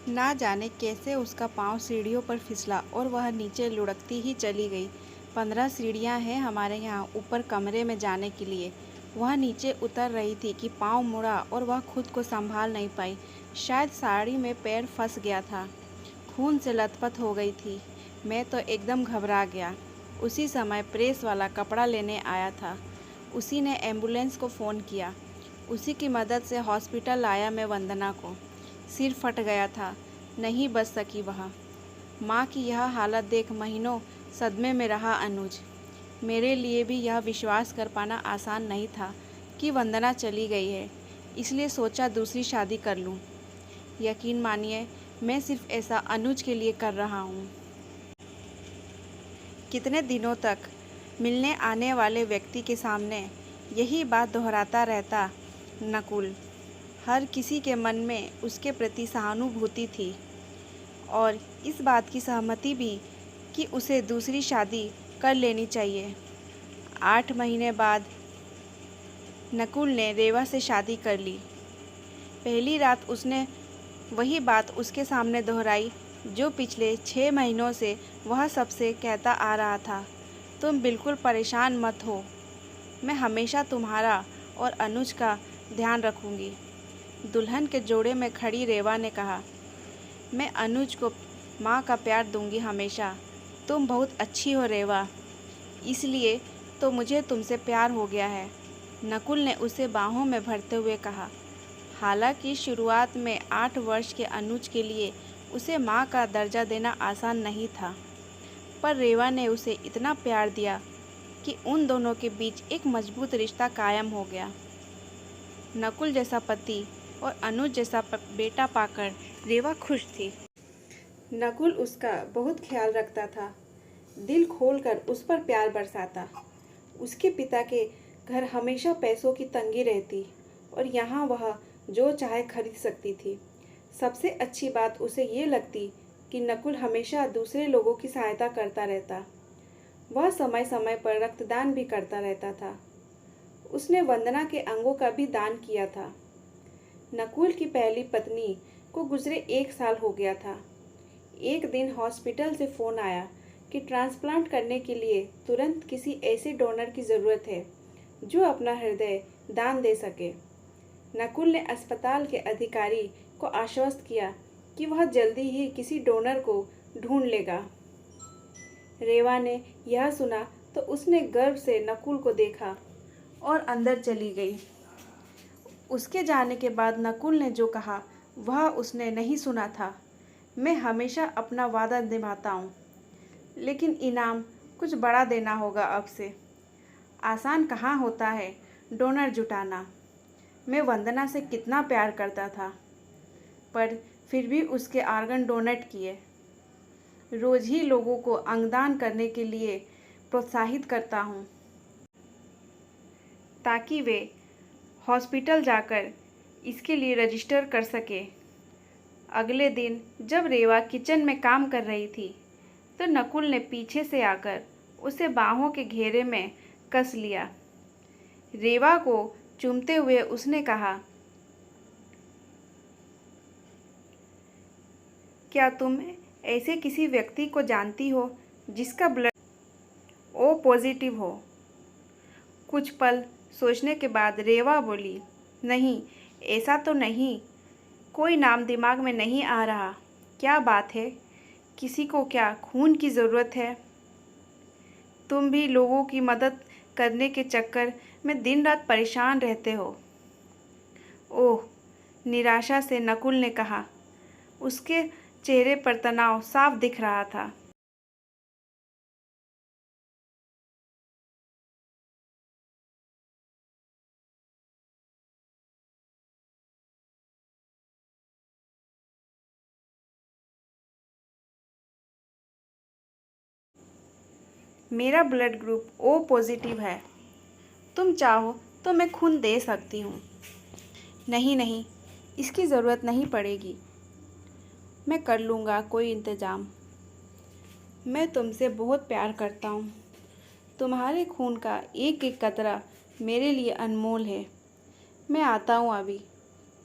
ना जाने कैसे उसका पाँव सीढ़ियों पर फिसला और वह नीचे लुढ़कती ही चली गई। 15 सीढ़ियाँ हैं हमारे यहाँ ऊपर कमरे में जाने के लिए। वह नीचे उतर रही थी कि पाँव मुड़ा और वह खुद को संभाल नहीं पाई। शायद साड़ी में पैर फंस गया था। खून से लथपथ हो गई थी। मैं तो एकदम घबरा गया। उसी समय प्रेस वाला कपड़ा लेने आया था। उसी ने एम्बुलेंस को फ़ोन किया। उसी की मदद से हॉस्पिटल लाया मैं वंदना को। सिर फट गया था, नहीं बच सकी वह। माँ की यह हालत देख महीनों सदमे में रहा अनुज। मेरे लिए भी यह विश्वास कर पाना आसान नहीं था कि वंदना चली गई है, इसलिए सोचा दूसरी शादी कर लूँ। यकीन मानिए, मैं सिर्फ ऐसा अनुज के लिए कर रहा हूँ। कितने दिनों तक मिलने आने वाले व्यक्ति के सामने यही बात दोहराता रहता नकुल। हर किसी के मन में उसके प्रति सहानुभूति थी और इस बात की सहमति भी कि उसे दूसरी शादी कर लेनी चाहिए। 8 महीने बाद नकुल ने रेवा से शादी कर ली। पहली रात उसने वही बात उसके सामने दोहराई जो पिछले 6 महीनों से वह सबसे कहता आ रहा था। तुम बिल्कुल परेशान मत हो, मैं हमेशा तुम्हारा और अनुज का ध्यान रखूंगी। दुल्हन के जोड़े में खड़ी रेवा ने कहा, मैं अनुज को माँ का प्यार दूंगी हमेशा। तुम बहुत अच्छी हो रेवा, इसलिए तो मुझे तुमसे प्यार हो गया है, नकुल ने उसे बाहों में भरते हुए कहा। हालांकि शुरुआत में 8 वर्ष के अनुज के लिए उसे माँ का दर्जा देना आसान नहीं था, पर रेवा ने उसे इतना प्यार दिया कि उन दोनों के बीच एक मजबूत रिश्ता कायम हो गया। नकुल जैसा पति और अनुज जैसा बेटा पाकर रेवा खुश थी। नकुल उसका बहुत ख्याल रखता था, दिल खोलकर उस पर प्यार बरसाता। उसके पिता के घर हमेशा पैसों की तंगी रहती और यहाँ वह जो चाहे खरीद सकती थी। सबसे अच्छी बात उसे ये लगती कि नकुल हमेशा दूसरे लोगों की सहायता करता रहता। वह समय समय पर रक्तदान भी करता रहता था। उसने वंदना के अंगों का भी दान किया था। नकुल की पहली पत्नी को गुजरे 1 साल हो गया था। एक दिन हॉस्पिटल से फ़ोन आया कि ट्रांसप्लांट करने के लिए तुरंत किसी ऐसे डोनर की ज़रूरत है जो अपना हृदय दान दे सके। नकुल ने अस्पताल के अधिकारी को आश्वस्त किया कि वह जल्दी ही किसी डोनर को ढूंढ लेगा। रेवा ने यह सुना तो उसने गर्व से नकुल को देखा और अंदर चली गई। उसके जाने के बाद नकुल ने जो कहा वह उसने नहीं सुना था। मैं हमेशा अपना वादा निभाता हूँ, लेकिन इनाम कुछ बड़ा देना होगा अब से। आसान कहाँ होता है डोनर जुटाना। मैं वंदना से कितना प्यार करता था, पर फिर भी उसके आर्गन डोनेट किए। रोज ही लोगों को अंगदान करने के लिए प्रोत्साहित करता हूँ ताकि वे हॉस्पिटल जाकर इसके लिए रजिस्टर कर सके। अगले दिन जब रेवा किचन में काम कर रही थी तो नकुल ने पीछे से आकर उसे बाहों के घेरे में कस लिया। रेवा को चूमते हुए उसने कहा, क्या तुम ऐसे किसी व्यक्ति को जानती हो जिसका ब्लड ओ पॉजिटिव हो? कुछ पल सोचने के बाद रेवा बोली, नहीं, ऐसा तो नहीं, कोई नाम दिमाग में नहीं आ रहा। क्या बात है, किसी को क्या खून की ज़रूरत है? तुम भी लोगों की मदद करने के चक्कर में दिन रात परेशान रहते हो। ओह, निराशा से नकुल ने कहा। उसके चेहरे पर तनाव साफ दिख रहा था। मेरा ब्लड ग्रुप ओ पॉजिटिव है, तुम चाहो तो मैं खून दे सकती हूँ। नहीं नहीं, इसकी ज़रूरत नहीं पड़ेगी, मैं कर लूँगा कोई इंतज़ाम। मैं तुमसे बहुत प्यार करता हूँ। तुम्हारे खून का एक एक कतरा मेरे लिए अनमोल है। मैं आता हूँ अभी।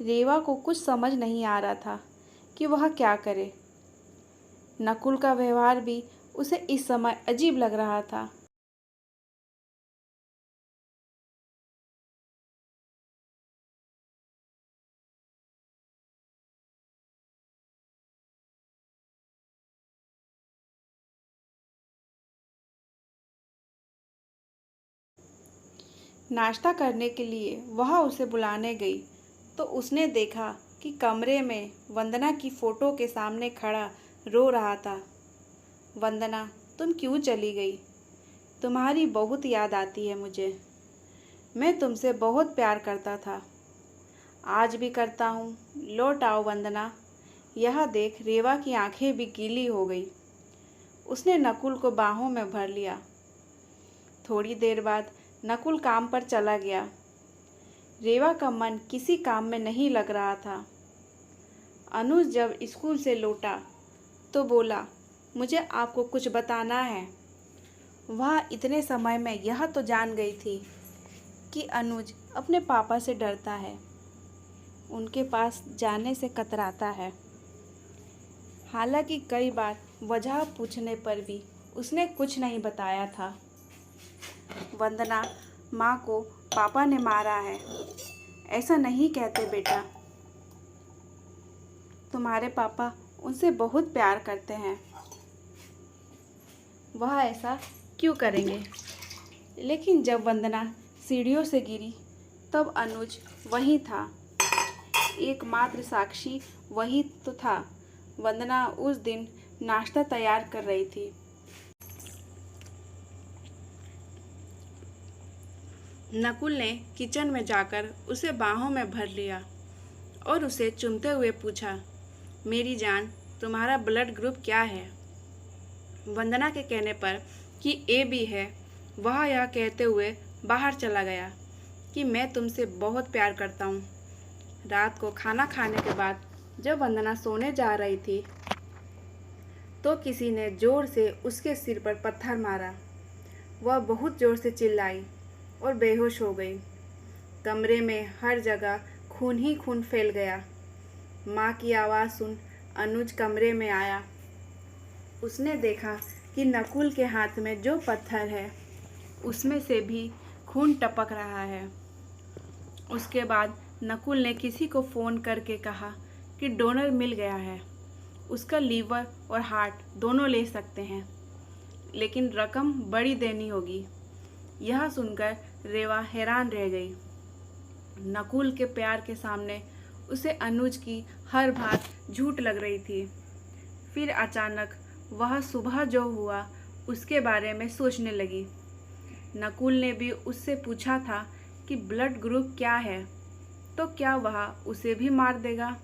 रेवा को कुछ समझ नहीं आ रहा था कि वह क्या करे। नकुल का व्यवहार भी उसे इस समय अजीब लग रहा था। नाश्ता करने के लिए वह उसे बुलाने गई तो उसने देखा कि कमरे में वंदना की फ़ोटो के सामने खड़ा रो रहा था। वंदना, तुम क्यों चली गई? तुम्हारी बहुत याद आती है मुझे। मैं तुमसे बहुत प्यार करता था, आज भी करता हूँ। लौट आओ वंदना। यह देख रेवा की आंखें भी गीली हो गई। उसने नकुल को बाहों में भर लिया। थोड़ी देर बाद नकुल काम पर चला गया। रेवा का मन किसी काम में नहीं लग रहा था। अनुज जब स्कूल से लौटा तो बोला, मुझे आपको कुछ बताना है। वह इतने समय में यह तो जान गई थी कि अनुज अपने पापा से डरता है, उनके पास जाने से कतराता है। हालांकि कई बार वजह पूछने पर भी उसने कुछ नहीं बताया था। वंदना, माँ को पापा ने मारा है। ऐसा नहीं कहते बेटा, तुम्हारे पापा उनसे बहुत प्यार करते हैं। वह ऐसा क्यों करेंगे? लेकिन जब वंदना सीढ़ियों से गिरी तब अनुज वहीं था। एकमात्र साक्षी वही तो था। वंदना उस दिन नाश्ता तैयार कर रही थी। नकुल ने किचन में जाकर उसे बाहों में भर लिया और उसे चूमते हुए पूछा, मेरी जान, तुम्हारा ब्लड ग्रुप क्या है? वंदना के कहने पर कि AB है, वह यह कहते हुए बाहर चला गया कि मैं तुमसे बहुत प्यार करता हूँ। रात को खाना खाने के बाद जब वंदना सोने जा रही थी तो किसी ने जोर से उसके सिर पर पत्थर मारा। वह बहुत जोर से चिल्लाई और बेहोश हो गई। कमरे में हर जगह खून ही खून फैल गया। माँ की आवाज़ सुन अनुज कमरे में आया। उसने देखा कि नकुल के हाथ में जो पत्थर है उसमें से भी खून टपक रहा है। उसके बाद नकुल ने किसी को फ़ोन करके कहा कि डोनर मिल गया है, उसका लीवर और हार्ट दोनों ले सकते हैं, लेकिन रकम बड़ी देनी होगी। यह सुनकर रेवा हैरान रह गई। नकुल के प्यार के सामने उसे अनुज की हर बात झूठ लग रही थी। फिर अचानक वह सुबह जो हुआ उसके बारे में सोचने लगी। नकुल ने भी उससे पूछा था कि ब्लड ग्रुप क्या है, तो क्या वह उसे भी मार देगा?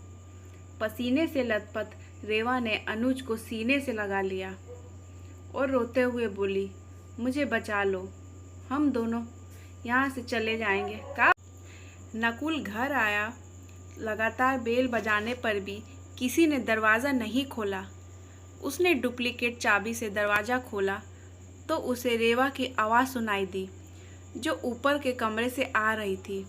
पसीने से लथपथ रेवा ने अनुज को सीने से लगा लिया और रोते हुए बोली, मुझे बचा लो, हम दोनों यहाँ से चले जाएंगे। का नकुल घर आया। लगातार बेल बजाने पर भी किसी ने दरवाज़ा नहीं खोला। उसने डुप्लीकेट चाबी से दरवाज़ा खोला तो उसे रेवा की आवाज़ सुनाई दी जो ऊपर के कमरे से आ रही थी।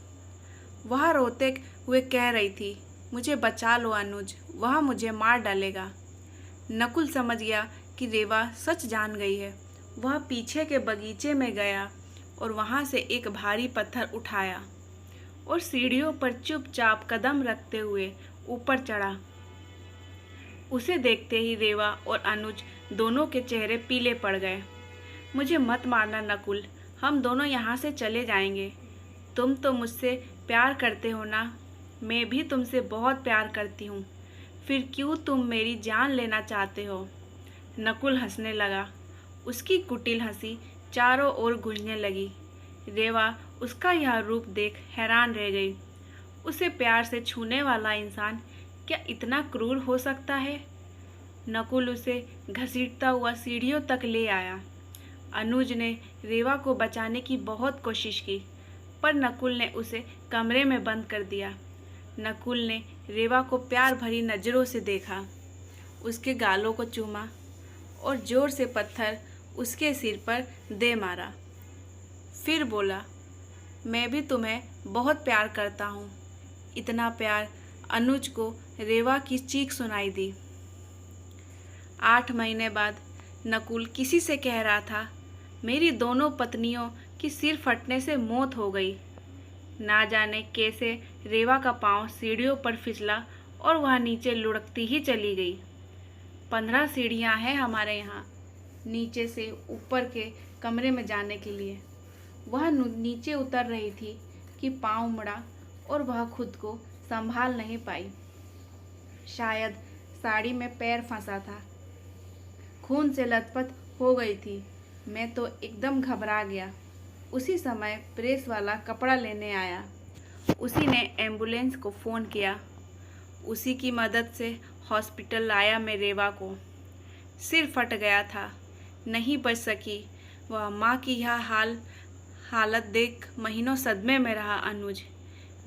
वह रोते हुए कह रही थी, मुझे बचा लो अनुज, वह मुझे मार डालेगा। नकुल समझ गया कि रेवा सच जान गई है। वह पीछे के बगीचे में गया और वहाँ से एक भारी पत्थर उठाया और सीढ़ियों पर चुपचाप कदम रखते हुए ऊपर चढ़ा। उसे देखते ही रेवा और अनुज दोनों के चेहरे पीले पड़ गए। मुझे मत मारना नकुल, हम दोनों यहाँ से चले जाएंगे। तुम तो मुझसे प्यार करते हो ना? मैं भी तुमसे बहुत प्यार करती हूँ, फिर क्यों तुम मेरी जान लेना चाहते हो? नकुल हंसने लगा। उसकी कुटिल हंसी चारों ओर गूंजने लगी। रेवा उसका यह रूप देख हैरान रह गई। उसे प्यार से छूने वाला इंसान क्या इतना क्रूर हो सकता है? नकुल उसे घसीटता हुआ सीढ़ियों तक ले आया। अनुज ने रेवा को बचाने की बहुत कोशिश की, पर नकुल ने उसे कमरे में बंद कर दिया। नकुल ने रेवा को प्यार भरी नज़रों से देखा, उसके गालों को चूमा और जोर से पत्थर उसके सिर पर दे मारा। फिर बोला, मैं भी तुम्हें बहुत प्यार करता हूँ। इतना प्यार अनुज को रेवा की चीख सुनाई दी। 8 महीने बाद नकुल किसी से कह रहा था, मेरी दोनों पत्नियों की सिर फटने से मौत हो गई। ना जाने कैसे रेवा का पांव सीढ़ियों पर फिसला और वह नीचे लुढ़कती ही चली गई। 15 सीढ़ियां हैं हमारे यहाँ नीचे से ऊपर के कमरे में जाने के लिए। वह नीचे उतर रही थी कि पांव मुड़ा और वह खुद को संभाल नहीं पाई। शायद साड़ी में पैर फंसा था, खून से लथपथ हो गई थी। मैं तो एकदम घबरा गया। उसी समय प्रेस वाला कपड़ा लेने आया। उसी ने एम्बुलेंस को फ़ोन किया। उसी की मदद से हॉस्पिटल लाया मैं रेवा को। सिर फट गया था, नहीं बच सकी। वह माँ की यह हालत देख महीनों सदमे में रहा अनुज।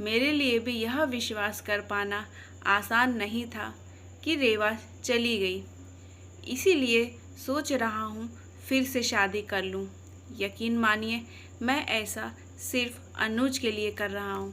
मेरे लिए भी यह विश्वास कर पाना आसान नहीं था कि रेवा चली गई। इसीलिए सोच रहा हूँ फिर से शादी कर लूँ। यकीन मानिए मैं ऐसा सिर्फ अनुज के लिए कर रहा हूँ।